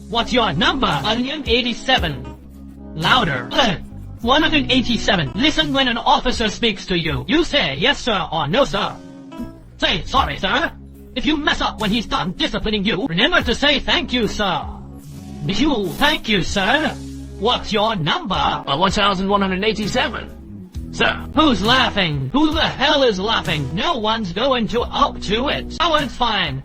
What's your number? 187. Louder. 187. Listen when an officer speaks to you. You say yes sir or no sir. Say sorry sir. If you mess up when he's done disciplining you, remember to say thank you sir. Thank you sir. What's your number? 1187. Sir. Who's laughing? Who the hell is laughing? No one's going to up to it. Oh, it's fine.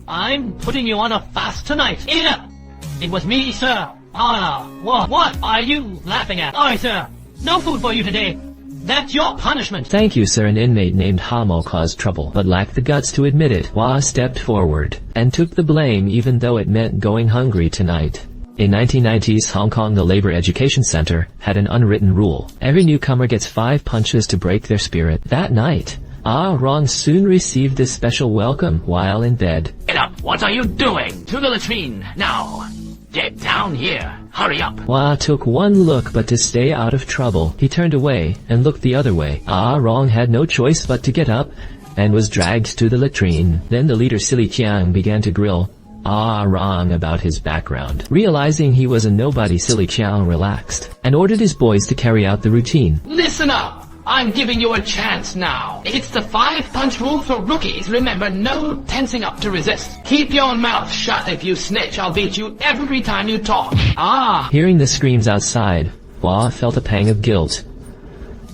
I'm putting you on a fast tonight. It was me, sir. What are you laughing at? Sorry, sir. No food for you today. That's your punishment. Thank you, sir. An inmate named Hamo caused trouble, but lacked the guts to admit it. Hua stepped forward and took the blame even though it meant going hungry tonight. In 1990s Hong Kong, the Labor Education Center had an unwritten rule. Every newcomer gets 5 punches to break their spirit. That night, Rong soon received this special welcome while in bed. Get up! What are you doing? To the latrine, now! Get down here! Hurry up! Hua took one look, but to stay out of trouble, he turned away and looked the other way. Rong had no choice but to get up and was dragged to the latrine. Then the leader Silly Qiang began to grill Rong about his background. Realizing he was a nobody, Silly Qiang relaxed and ordered his boys to carry out the routine. Listen up! I'm giving you a chance now. It's the 5-punch rule for rookies. Remember, no tensing up to resist. Keep your mouth shut. If you snitch, I'll beat you every time you talk. Hearing the screams outside, Hua felt a pang of guilt.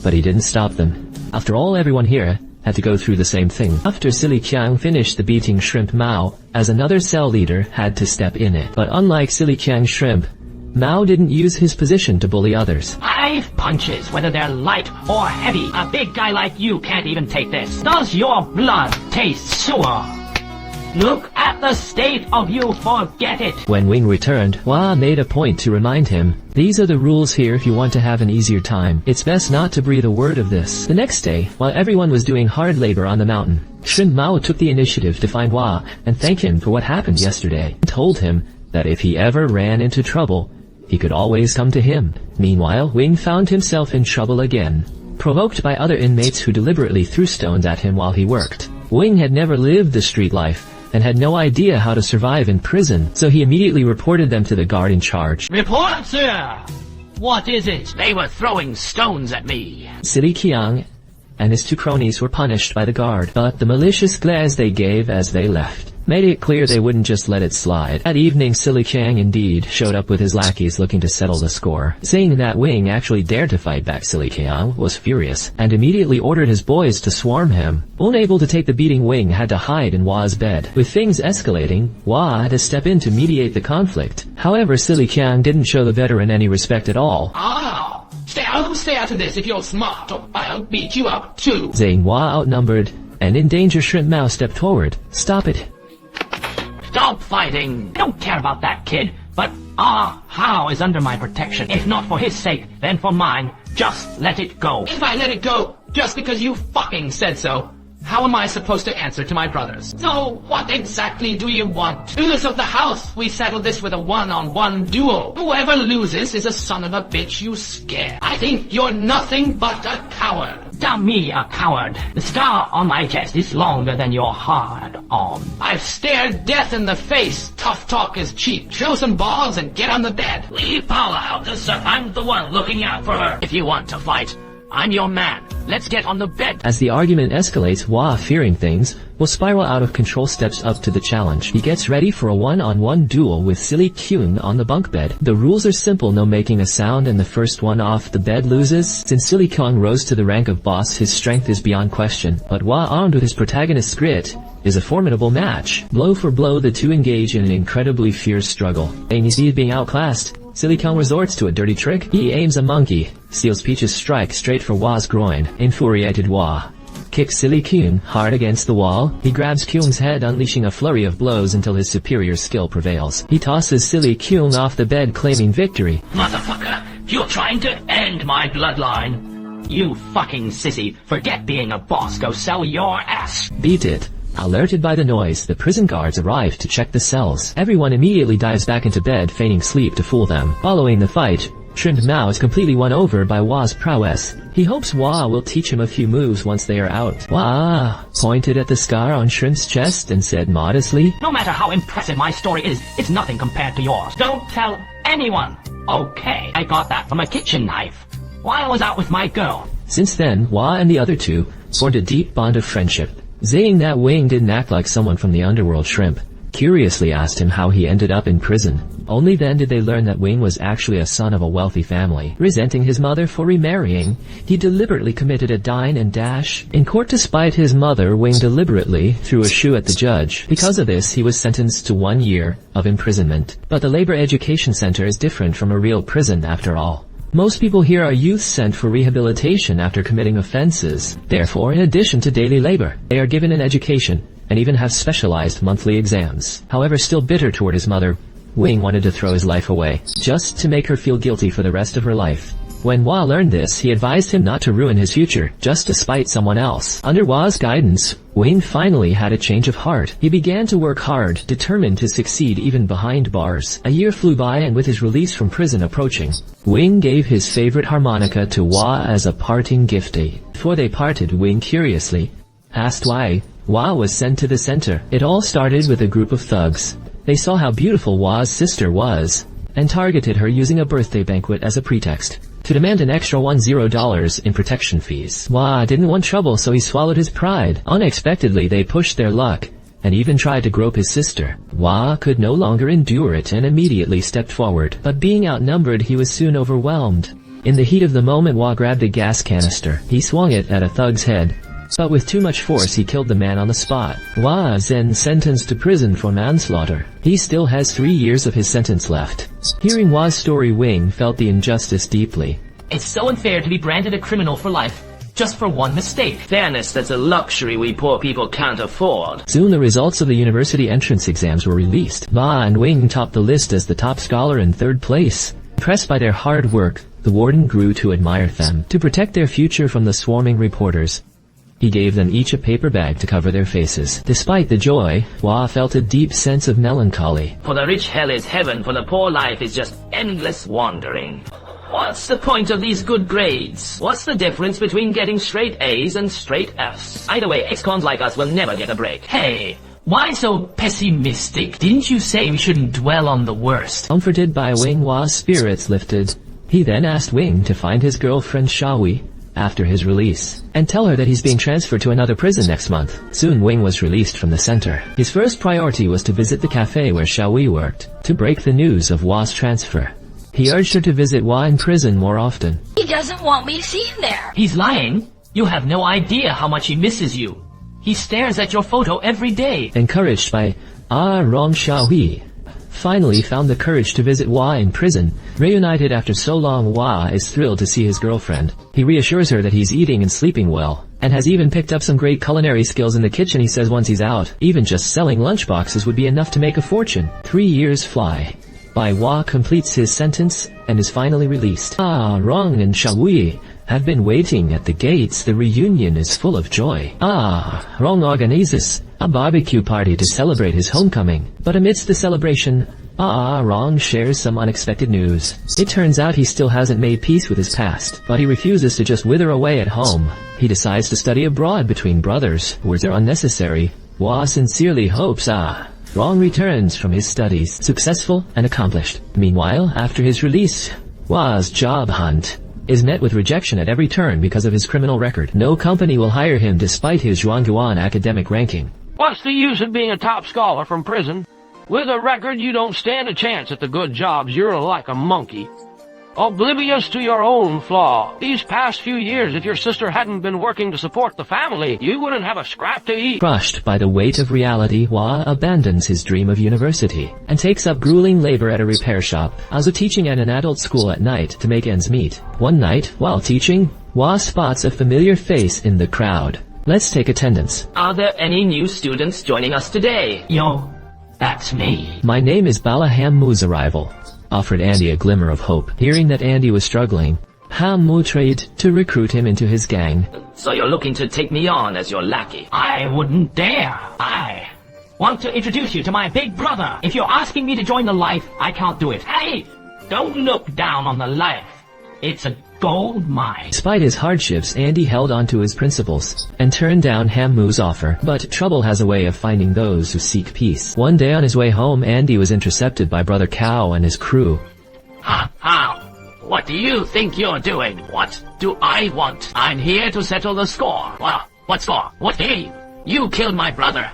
But he didn't stop them. After all, everyone here had to go through the same thing. After Silly Qiang finished the beating, Shrimp Mao, as another cell leader, had to step in it. But unlike Silly Qiang, Shrimp Mao didn't use his position to bully others. 5 punches, whether they're light or heavy. A big guy like you can't even take this. Does your blood taste sour? Look at the state of you, forget it. When Wing returned, Hua made a point to remind him, these are the rules here if you want to have an easier time. It's best not to breathe a word of this. The next day, while everyone was doing hard labor on the mountain, Shrimp Mao took the initiative to find Hua and thank him for what happened yesterday. He told him that if he ever ran into trouble, he could always come to him. Meanwhile, Wing found himself in trouble again, provoked by other inmates who deliberately threw stones at him while he worked. Wing had never lived the street life and had no idea how to survive in prison, so he immediately reported them to the guard in charge. Report, sir! What is it? They were throwing stones at me. Silly Qiang and his 2 cronies were punished by the guard, but the malicious glares they gave as they left made it clear they wouldn't just let it slide. That evening, Silly Qiang indeed showed up with his lackeys looking to settle the score. Seeing that Wing actually dared to fight back, Silly Qiang was furious and immediately ordered his boys to swarm him. Unable to take the beating, Wing had to hide in Hua's bed. With things escalating, Hua had to step in to mediate the conflict. However, Silly Qiang didn't show the veteran any respect at all. Stay out of this if you're smart, or I'll beat you up too. Saying Hua outnumbered and in danger, Shrimp Mao stepped forward. Stop it. Stop fighting! Don't care about that kid, but Hao is under my protection. If not for his sake, then for mine. Just let it go. If I let it go, just because you fucking said so, how am I supposed to answer to my brothers? So, what exactly do you want? Rulers of the house, we settled this with a one-on-one duel. Whoever loses is a son of a bitch you scare. I think you're nothing but a coward. Damn me, a coward. The scar on my chest is longer than your hard arm. I've stared death in the face. Tough talk is cheap. Show some balls and get on the bed. Leave Paula out, sir. I'm the one looking out for her. If you want to fight, I'm your man. Let's get on the bed. As the argument escalates, Hua, fearing things will spiral out of control, steps up to the challenge. He gets ready for a one-on-one duel with Silly Qiang on the bunk bed. The rules are simple: no making a sound, and the first one off the bed loses. Since Silly Qiang rose to the rank of boss, his strength is beyond question. But Hua, armed with his protagonist's grit, is a formidable match. Blow for blow, the two engage in an incredibly fierce struggle. Instead of being outclassed, Silly Qiang resorts to a dirty trick. He aims a monkey, steals Peach's strike straight for Hua's groin. Infuriated, Hua kicks Silly Qiang hard against the wall. He grabs Qiang's head, unleashing a flurry of blows until his superior skill prevails. He tosses Silly Qiang off the bed, claiming victory. Motherfucker, you're trying to end my bloodline. You fucking sissy, forget being a boss, go sell your ass. Beat it. Alerted by the noise, the prison guards arrive to check the cells. Everyone immediately dives back into bed, feigning sleep to fool them. Following the fight, Shrimp Mao is completely won over by Hua's prowess. He hopes Hua will teach him a few moves once they are out. Hua pointed at the scar on Shrimp's chest and said modestly, No matter how impressive my story is, it's nothing compared to yours. Don't tell anyone. Okay, I got that from a kitchen knife while I was out with my girl. Since then, Hua and the other two formed a deep bond of friendship. Zhiying that Wing didn't act like someone from the underworld. Shrimp curiously asked him how he ended up in prison. Only then did they learn that Wing was actually a son of a wealthy family. Resenting his mother for remarrying, he deliberately committed a dine and dash. In court to spite his mother, Wing deliberately threw a shoe at the judge. Because of this, he was sentenced to 1 year of imprisonment. But the labor education center is different from a real prison after all. Most people here are youth sent for rehabilitation after committing offenses. Therefore, in addition to daily labor, they are given an education and even have specialized monthly exams. However, still bitter toward his mother, Wing wanted to throw his life away, just to make her feel guilty for the rest of her life. When Hua learned this, he advised him not to ruin his future, just to spite someone else. Under Hua's guidance, Wing finally had a change of heart. He began to work hard, determined to succeed even behind bars. A year flew by, and with his release from prison approaching, Wing gave his favorite harmonica to Hua as a parting gift. Before they parted, Wing curiously asked why Hua was sent to the center. It all started with a group of thugs. They saw how beautiful Hua's sister was, and targeted her using a birthday banquet as a pretext to demand an extra $10 in protection fees. Hua didn't want trouble, so he swallowed his pride. Unexpectedly, they pushed their luck, and even tried to grope his sister. Hua could no longer endure it and immediately stepped forward, but being outnumbered, he was soon overwhelmed. In the heat of the moment, Hua grabbed a gas canister. He swung it at a thug's head, but with too much force he killed the man on the spot. Hua is then sentenced to prison for manslaughter. He still has 3 years of his sentence left. Hearing Hua's story, Wing felt the injustice deeply. It's so unfair to be branded a criminal for life, just for one mistake. Fairness, that's a luxury we poor people can't afford. Soon the results of the university entrance exams were released. Hua and Wing topped the list as the top scholar in 3rd place. Impressed by their hard work, the warden grew to admire them. To protect their future from the swarming reporters, he gave them each a paper bag to cover their faces. Despite the joy, Hua felt a deep sense of melancholy. For the rich, hell is heaven. For the poor, life is just endless wandering. What's the point of these good grades? What's the difference between getting straight A's and straight F's? Either way, ex-cons like us will never get a break. Hey, why so pessimistic? Didn't you say we shouldn't dwell on the worst? Comforted by Wing, Hua's spirits lifted. He then asked Wing to find his girlfriend Xiaohui after his release, and tell her that he's being transferred to another prison next month. Soon Wing was released from the center. His first priority was to visit the cafe where Xiaohui worked, to break the news of Hua's transfer. He urged her to visit Hua in prison more often. He doesn't want me to see him there. He's lying. You have no idea how much he misses you. He stares at your photo every day. Encouraged by arouse, Xiaohui finally found the courage to visit Hua in prison. Reunited after so long, Hua is thrilled to see his girlfriend. He reassures her that he's eating and sleeping well, and has even picked up some great culinary skills in the kitchen. He says once he's out, even just selling lunchboxes would be enough to make a fortune. 3 years fly by. Hua completes his sentence and is finally released. Rong and Xiaohui have been waiting at the gates. The reunion is full of joy. Rong organizes a barbecue party to celebrate his homecoming. But amidst the celebration, Rong shares some unexpected news. It turns out he still hasn't made peace with his past, but he refuses to just wither away at home. He decides to study abroad between brothers. Words are unnecessary. Hua sincerely hopes Rong returns from his studies, successful and accomplished. Meanwhile, after his release, Hua's job hunt is met with rejection at every turn because of his criminal record. No company will hire him despite his Zhuangguan academic ranking. What's the use of being a top scholar from prison? With a record, you don't stand a chance at the good jobs. You're like a monkey, oblivious to your own flaw. These past few years, if your sister hadn't been working to support the family, you wouldn't have a scrap to eat. Crushed by the weight of reality, Hua abandons his dream of university and takes up grueling labor at a repair shop, also teaching at an adult school at night to make ends meet. One night, while teaching, Hua spots a familiar face in the crowd. Let's take attendance. Are there any new students joining us today? Yo, that's me. My name is Balaham Mu's arrival, offered Andy a glimmer of hope. Hearing that Andy was struggling, Ham Mu tried to recruit him into his gang. So you're looking to take me on as your lackey? I wouldn't dare. I want to introduce you to my big brother. If you're asking me to join the life, I can't do it. Hey, Don't look down on the life. It's a gold mine. Despite his hardships, Andy held on to his principles and turned down Hammu's offer. But trouble has a way of finding those who seek peace. One day on his way home, Andy was intercepted by Brother Cow and his crew. What do you think you're doing? What do I want? I'm here to settle the score. Well, what score? What game? You killed my brother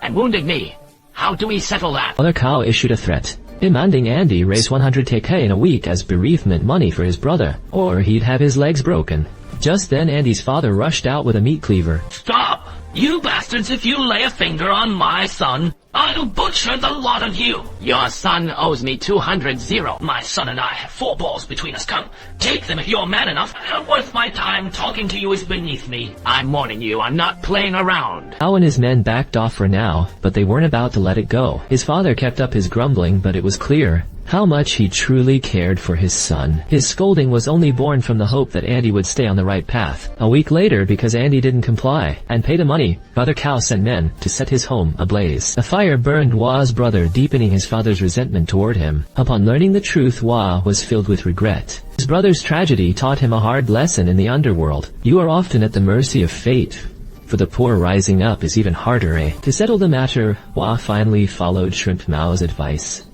and wounded me. How do we settle that? Brother Cow issued a threat, demanding Andy raise 100k in a week as bereavement money for his brother, or he'd have his legs broken. Just then Andy's father rushed out with a meat cleaver. Stop! You bastards, if you lay a finger on my son, I'll butcher the lot of you. Your son owes me 200. My son and I have 4 balls between us. Come, take them if you're man enough. Not worth my time. Talking to you is beneath me. I'm warning you, I'm not playing around. Cow and his men backed off for now, but they weren't about to let it go. His father kept up his grumbling, but it was clear how much he truly cared for his son. His scolding was only born from the hope that Andy would stay on the right path. A week later, because Andy didn't comply and pay the money, Brother Cow sent men to set his home ablaze. A fire burned Hua's brother, deepening his father's resentment toward him. Upon learning the truth, Hua was filled with regret. His brother's tragedy taught him a hard lesson in the underworld. You are often at the mercy of fate. For the poor, rising up is even harder, eh? To settle the matter, Hua finally followed Shrimp Mao's advice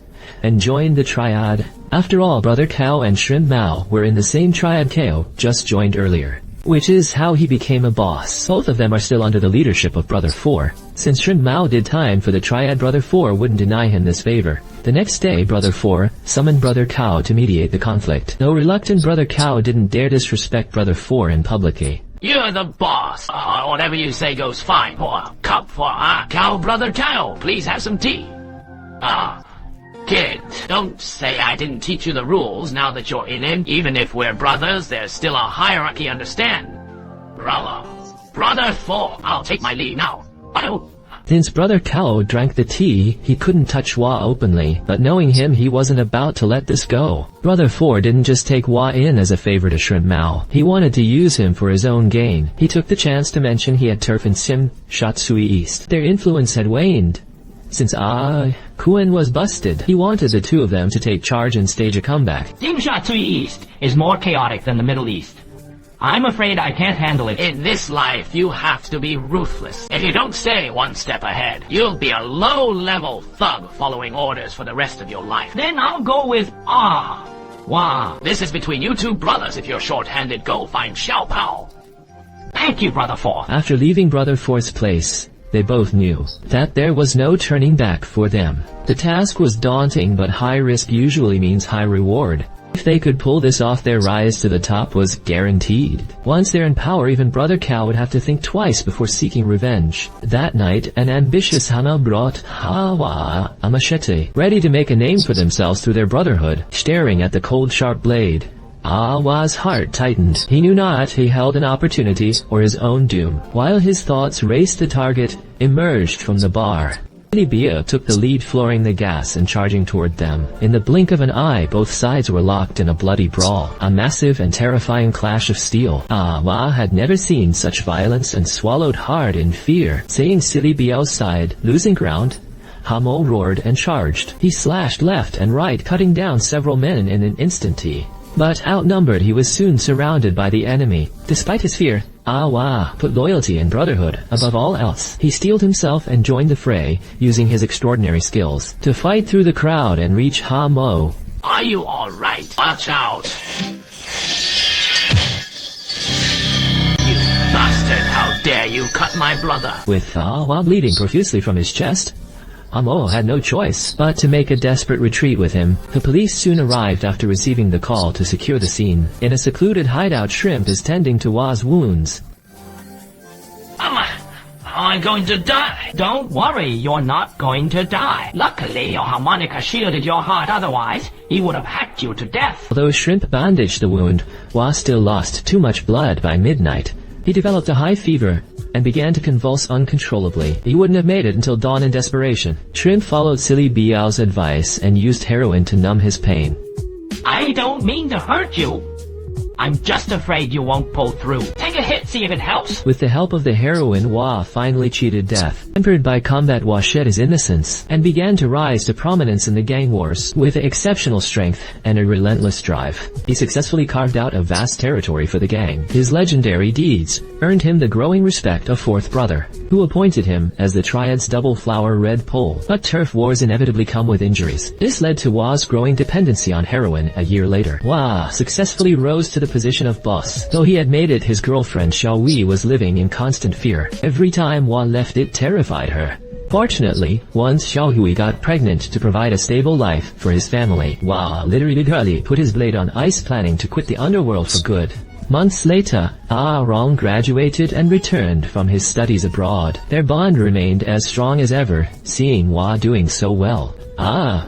and joined the triad. After all, Brother Cow and Shrimp Mao were in the same triad Ko just joined earlier, which is how he became a boss. Both of them are still under the leadership of Brother 4. Since Shrimp Mao did time for the triad, Brother 4 wouldn't deny him this favor. The next day, Brother 4 summoned Brother Cow to mediate the conflict. Though reluctant, Brother Cow didn't dare disrespect Brother 4 in publicly. You're the boss. Whatever you say goes fine. Pour a cup for Cow, Brother Cow. Please have some tea. Kid, don't say I didn't teach you the rules now that you're in it. Even if we're brothers, there's still a hierarchy, understand? Brother 4, I'll take my leave now. Since Brother Cow drank the tea, he couldn't touch Hua openly, but knowing him, he wasn't about to let this go. Brother 4 didn't just take Hua in as a favor to Shrimp Mao. He wanted to use him for his own gain. He took the chance to mention he had turf in Sim Shatsui East. Their influence had waned. Since Kuen was busted, he wanted the two of them to take charge and stage a comeback. Sim Shatsui East is more chaotic than the Middle East. I'm afraid I can't handle it. In this life, you have to be ruthless. If you don't stay one step ahead, you'll be a low-level thug following orders for the rest of your life. Then I'll go with Wow. This is between you two brothers. If you're short-handed, go find Xiao Pao. Thank you, Brother 4. After leaving Brother 4's place, they both knew that there was no turning back for them. The task was daunting, but high risk usually means high reward. If they could pull this off, their rise to the top was guaranteed. Once they're in power, even Brother Cow would have to think twice before seeking revenge. That night, an ambitious Hana brought Hua a machete, ready to make a name for themselves through their brotherhood. Staring at the cold, sharp blade, Hua's heart tightened. He knew not he held an opportunity or his own doom. While his thoughts raced, the target emerged from the bar. Bia took the lead, flooring the gas and charging toward them. In the blink of an eye, both sides were locked in a bloody brawl, a massive and terrifying clash of steel. Hua had never seen such violence and swallowed hard in fear. Seeing Silly Biao's side losing ground, Hamo roared and charged. He slashed left and right, cutting down several men in an instant. But outnumbered, he was soon surrounded by the enemy. Despite his fear, Hua put loyalty and brotherhood above all else. He steeled himself and joined the fray, using his extraordinary skills to fight through the crowd and reach Hamo. Are you alright? Watch out! You bastard! How dare you cut my brother! With Hua bleeding profusely from his chest, Hamo had no choice but to make a desperate retreat with him. The police soon arrived after receiving the call to secure the scene. In a secluded hideout, Shrimp is tending to Hua's wounds. Am I going to die? Don't worry, you're not going to die. Luckily, your harmonica shielded your heart, otherwise he would have hacked you to death. Although Shrimp bandaged the wound, Hua still lost too much blood by midnight. He developed a high fever and began to convulse uncontrollably. He wouldn't have made it until dawn in desperation. Shrimp followed Silly Biao's advice and used heroin to numb his pain. I don't mean to hurt you. I'm just afraid you won't pull through. Take a hit, see if it helps. With the help of the heroine, Hua finally cheated death. Tempered by combat, Hua shed his innocence and began to rise to prominence in the gang wars. With exceptional strength and a relentless drive, he successfully carved out a vast territory for the gang. His legendary deeds earned him the growing respect of fourth brother, who appointed him as the Triad's double flower red pole. But turf wars inevitably come with injuries. This led to Hua's growing dependency on heroin. A year later, Hua successfully rose to the position of boss. Though he had made it, his girlfriend Xiaohui was living in constant fear. Every time Hua left, it terrified her. Fortunately, once Xiaohui got pregnant to provide a stable life for his family, Hua literally put his blade on ice, planning to quit the underworld for good. Months later, Rong graduated and returned from his studies abroad. Their bond remained as strong as ever, seeing Hua doing so well.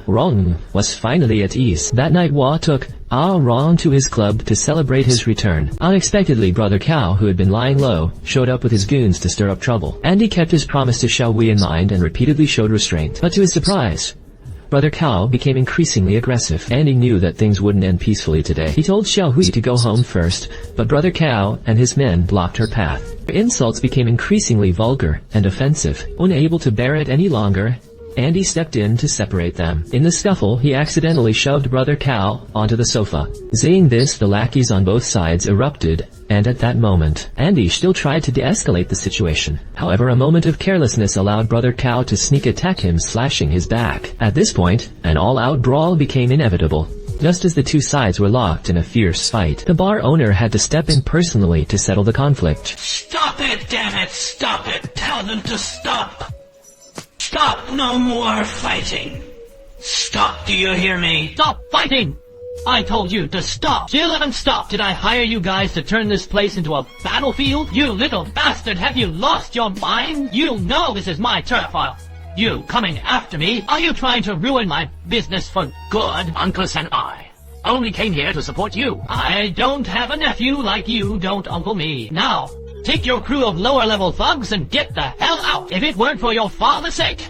Rong was finally at ease. That night, Hua took Rong to his club to celebrate his return. Unexpectedly, Brother Cao, who had been lying low, showed up with his goons to stir up trouble. Andy kept his promise to Xiaohui in mind and repeatedly showed restraint. But to his surprise, Brother Cao became increasingly aggressive. Andy knew that things wouldn't end peacefully today. He told Xiaohui to go home first, but Brother Cao and his men blocked her path. Their insults became increasingly vulgar and offensive. Unable to bear it any longer, Andy stepped in to separate them. In the scuffle, he accidentally shoved Brother Cao onto the sofa. Seeing this, the lackeys on both sides erupted, and at that moment, Andy still tried to de-escalate the situation. However, a moment of carelessness allowed Brother Cao to sneak attack him, slashing his back. At this point, an all-out brawl became inevitable. Just as the two sides were locked in a fierce fight, the bar owner had to step in personally to settle the conflict. Stop it, damn it, stop it. Tell them to stop. Stop, no more fighting. Stop, do you hear me? Stop fighting! I told you to stop. Still haven't stopped. Did I hire you guys to turn this place into a battlefield? You little bastard, have you lost your mind? You know this is my turf file. You coming after me? Are you trying to ruin my business for good? Uncles and I only came here to support you. I don't have a nephew like you don't, Uncle Me. Now, take your crew of lower-level thugs and get the hell out. If it weren't for your father's sake,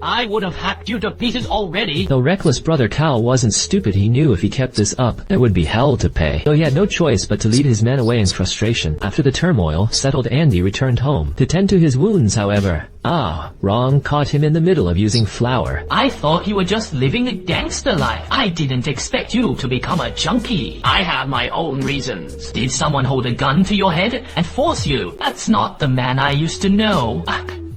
I would have hacked you to pieces already. Though reckless Brother Cao wasn't stupid, he knew if he kept this up, there would be hell to pay. Though he had no choice but to lead his men away in frustration. After the turmoil settled, Andy returned home. To tend to his wounds, however, Rong caught him in the middle of using flour. I thought you were just living a gangster life. I didn't expect you to become a junkie. I have my own reasons. Did someone hold a gun to your head and force you? That's not the man I used to know.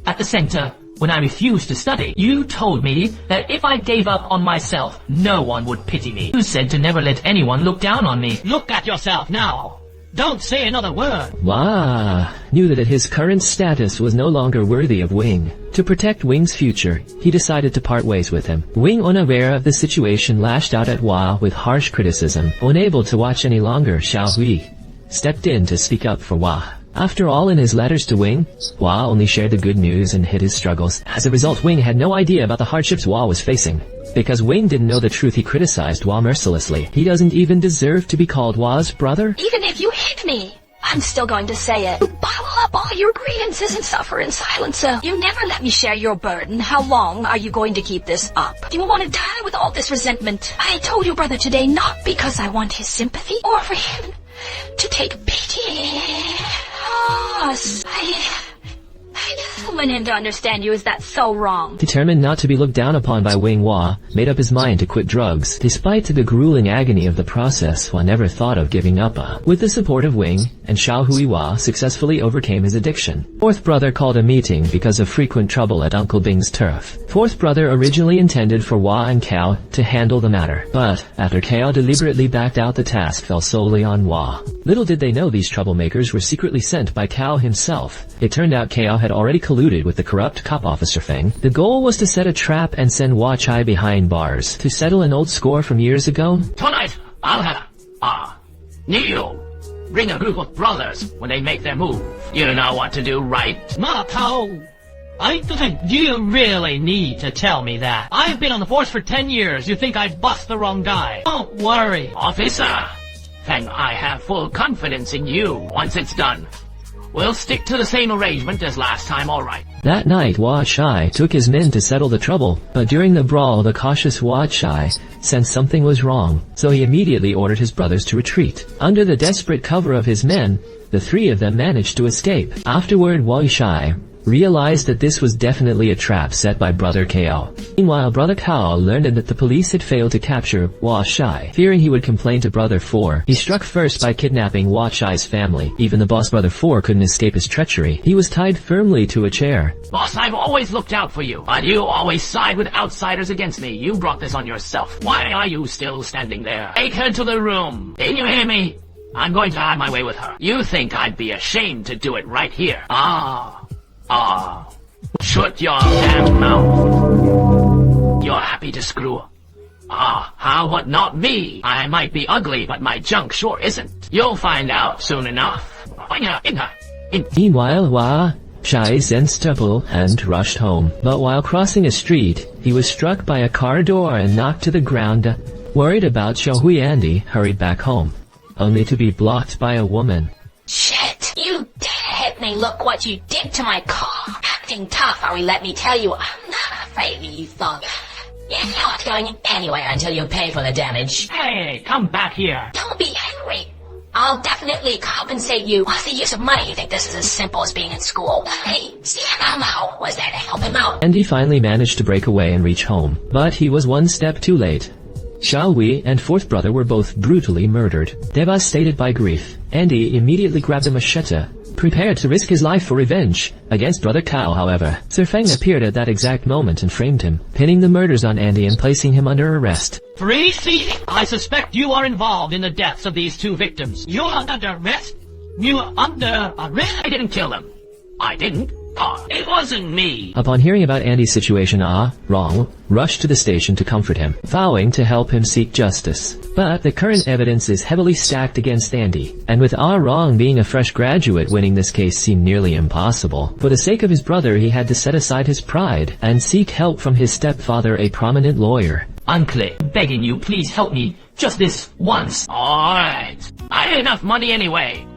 At the center, when I refused to study, you told me that if I gave up on myself, no one would pity me. You said to never let anyone look down on me. Look at yourself now. Don't say another word. Hua knew that his current status was no longer worthy of Wing. To protect Wing's future, he decided to part ways with him. Wing, unaware of the situation, lashed out at Hua with harsh criticism. Unable to watch any longer, Xiaohui stepped in to speak up for Hua. After all, in his letters to Wing, Hua only shared the good news and hid his struggles. As a result, Wing had no idea about the hardships Hua was facing. Because Wing didn't know the truth, he criticized Hua mercilessly. He doesn't even deserve to be called Hua's brother. Even if you hit me, I'm still going to say it. You bottle up all your grievances and suffer in silence. So you never let me share your burden. How long are you going to keep this up? Do you want to die with all this resentment? I told your brother today not because I want his sympathy or for him to take pity. I went in to understand you. Is that so wrong? Determined not to be looked down upon by Wing, Hua made up his mind to quit drugs. Despite the grueling agony of the process, Hua never thought of giving up. With the support of Wing and Xiaohui, Hua successfully overcame his addiction. Fourth brother called a meeting because of frequent trouble at Uncle Bing's turf. Fourth brother originally intended for Hua and Cao to handle the matter, but after Cao deliberately backed out, the task fell solely on Hua. Little did they know these troublemakers were secretly sent by Cao himself. It turned out Cao had already colluded with the corrupt cop officer Feng. The goal was to set a trap and send Hua Chai behind bars to settle an old score from years ago. Tonight, I'll have Neo bring a group of brothers when they make their move. You know what to do, right? Ma Cao, do you really need to tell me that? I've been on the force for 10 years. You think I'd bust the wrong guy? Don't worry. Officer, Feng, I have full confidence in you. Once it's done, we'll stick to the same arrangement as last time, alright? That night, Hua Chai took his men to settle the trouble, but during the brawl, the cautious Hua Chai sensed something was wrong, so he immediately ordered his brothers to retreat. Under the desperate cover of his men, The three of them managed to escape. Afterward, Wei Shai realized that this was definitely a trap set by Brother Kao. Meanwhile, Brother Kao learned that the police had failed to capture Wei Shai. Fearing he would complain to Brother 4, he struck first by kidnapping Wei Shai's family. Even the boss Brother 4 couldn't escape his treachery. He was tied firmly to a chair. Boss, I've always looked out for you, but you always side with outsiders against me. You brought this on yourself. Why are you still standing there? Take her to the room. Didn't you hear me? I'm going to have my way with her. You think I'd be ashamed to do it right here? Shut your damn mouth. You're happy to screw. How about not me? I might be ugly, but my junk sure isn't. You'll find out soon enough. Meanwhile, Wei Shai sensed trouble and rushed home. But while crossing a street, he was struck by a car door and knocked to the ground. Worried about Xiaohui, Andy hurried back home, only to be blocked by a woman. Shit, you did hit me. Look what you did to my car. Acting tough, or let me tell you, I'm not afraid of you, thug. You're not going anywhere until you pay for the damage. Hey, come back here. Don't be angry. I'll definitely compensate you. What's the use of money? You think this is as simple as being in school? Hey, Xiao was there to help him out. Andy finally managed to break away and reach home, but he was one step too late. Xiaohui and fourth brother were both brutally murdered. Devastated by grief, Andy immediately grabbed a machete, prepared to risk his life for revenge. Against Brother Kao, however, Sir Feng appeared at that exact moment and framed him, pinning the murders on Andy and placing him under arrest. 3C, I suspect you are involved in the deaths of these two victims. You're under arrest? You're under arrest? I didn't kill them. I didn't. It wasn't me. Upon hearing about Andy's situation, Rong rushed to the station to comfort him, vowing to help him seek justice. But the current evidence is heavily stacked against Andy, and with Rong being a fresh graduate, winning this case seemed nearly impossible. For the sake of his brother, he had to set aside his pride and seek help from his stepfather, a prominent lawyer. Uncle, begging you, please help me. Just this once. Alright. I had enough money anyway.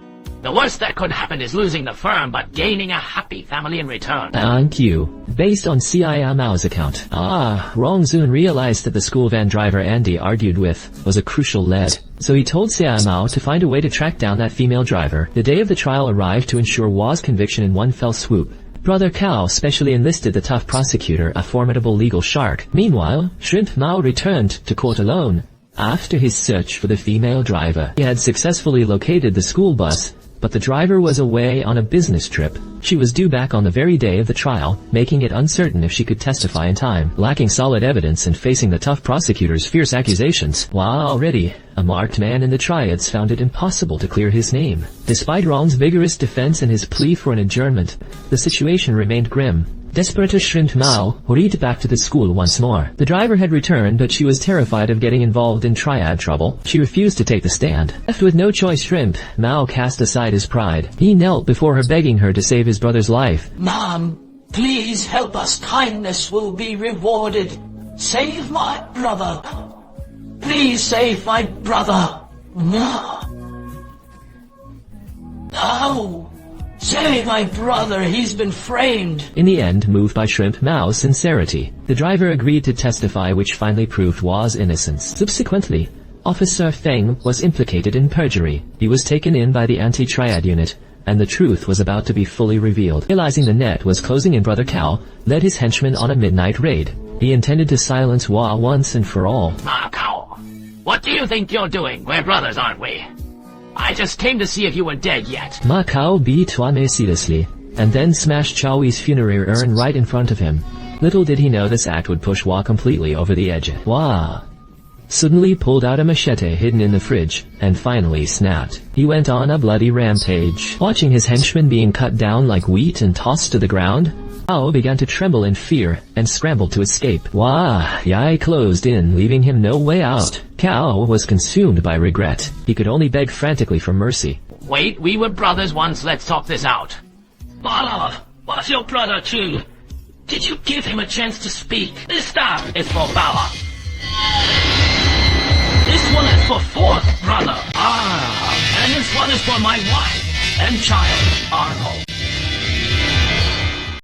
The worst that could happen is losing the firm, but gaining a happy family in return. Thank you. Based on Cia Mao's account, Rong soon realized that the school van driver Andy argued with was a crucial lead. So he told Cia Mao to find a way to track down that female driver. The day of the trial arrived to ensure Hua's conviction in one fell swoop. Brother Kao specially enlisted the tough prosecutor, a formidable legal shark. Meanwhile, Shrimp Mao returned to court alone. After his search for the female driver, he had successfully located the school bus, but the driver was away on a business trip. She was due back on the very day of the trial, making it uncertain if she could testify in time. Lacking solid evidence and facing the tough prosecutor's fierce accusations, while already a marked man in the triads found it impossible to clear his name. Despite Rong's vigorous defense and his plea for an adjournment, the situation remained grim. Desperate, Shrimp Mao hurried back to the school once more. The driver had returned, but she was terrified of getting involved in triad trouble. She refused to take the stand. Left with no choice, Shrimp Mao cast aside his pride. He knelt before her, begging her to save his brother's life. Mom, please help us. Kindness will be rewarded. Save my brother. Please save my brother. No. Save my brother, he's been framed. In the end, moved by Shrimp Mao's sincerity, the driver agreed to testify, which finally proved Hua's innocence. Subsequently, Officer Feng was implicated in perjury. He was taken in by the anti-triad unit, and the truth was about to be fully revealed. Realizing the net was closing in, Brother Kao led his henchmen on a midnight raid. He intended to silence Hua once and for all. Kao, what do you think you're doing? We're brothers, aren't we? I just came to see if you were dead yet. Ma Kao beat Hua mercilessly, and then smashed Chaoi's funerary urn right in front of him. Little did he know this act would push Hua completely over the edge. Hua suddenly pulled out a machete hidden in the fridge, and finally snapped. He went on a bloody rampage. Watching his henchmen being cut down like wheat and tossed to the ground, Kao began to tremble in fear and scrambled to escape. Hua's eye closed in, leaving him no way out. Kao was consumed by regret. He could only beg frantically for mercy. Wait, we were brothers once, let's talk this out. Bala, what's your brother too? Did you give him a chance to speak? This stab is for Bala. This one is for fourth brother. And this one is for my wife and child, Arnold.